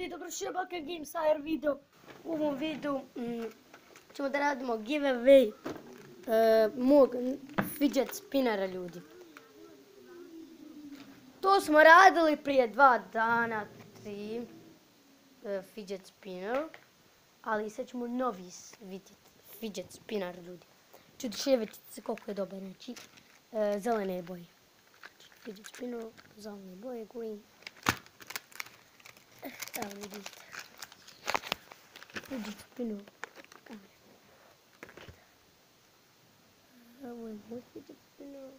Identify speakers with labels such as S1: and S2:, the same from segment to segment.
S1: ljudi, dobrodošli u Balkan Games AR video. U ovom videu ćemo da radimo giveaway mog fidget spinnera, ljudi. To smo radili prije 2 dana, 3 fidget spinner, ali sad ćemo novi vidjeti fidget spinner, ljudi. Čudiševite se koliko je dobar, znači zelene boje. Fidget spinner, zelene boje, green. Evo vidite. Fidget spinner. Ovo je moj fidget spinner.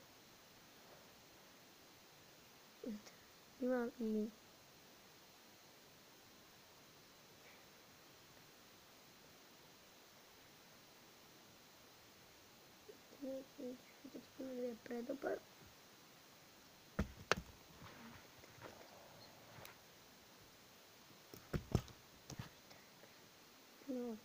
S1: Imam i fidget spinner je predobar. No.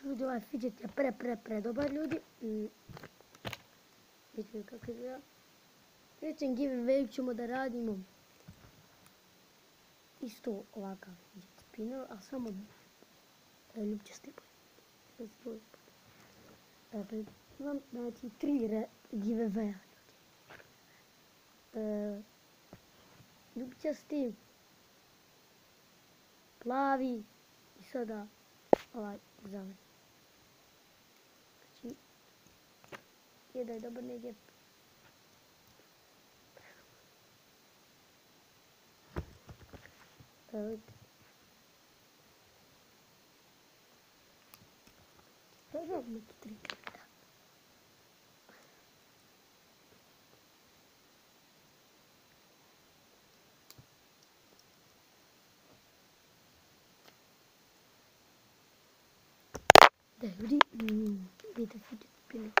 S1: Ljudi, ovaj fidget je predobar, ljudi. Vidite kako izgleda. Sljedećem giveaway ćemo da radimo isto ovakav fidget spinner, a samo ljubčasti boje. Imam znači 3 giveawaya, ljudi. Ljubčasti, plavi i sada ovaj zeleni. Znači, je da je dobar negdje. Evo vidite. Evo neki 3 klikta. Da ljudi, vidite fidget spinner.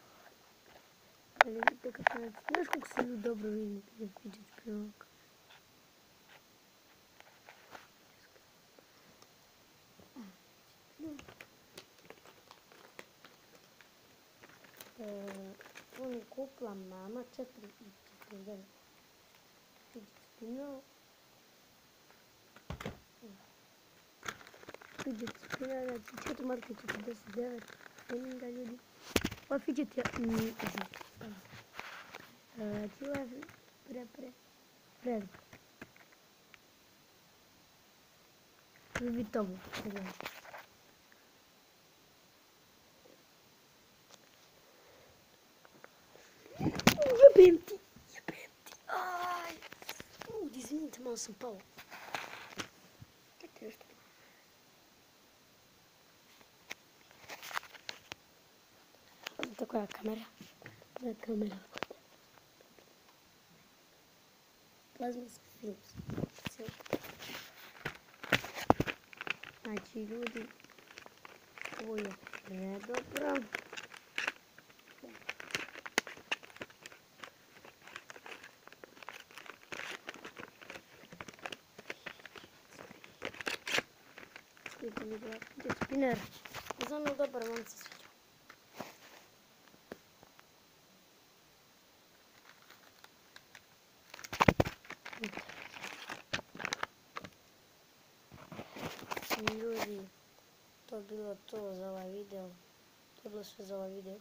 S1: Ali vidite kako je, znaš kako se ljudi dobro vidi fidget spinner. On je kupila mama 4,49 fidget spinner. Fidget spinner, znači 4 marke 49 spinninga, ljudi. Ovaj fidget je znači ovaj predobar. Vidite ovo. Jebem ti. Aj. Ljudi, izvinite, malo sam pao. Dajte nešto. Tako je kamera. Plazmanski film. Znači, ljudi, ovo je predobro. Vidite mi gleda, fidget spinner. Znam je dobar, vam se sviđa. Ljudi, to je bilo to za ovaj video. To je bilo sve za ovaj video.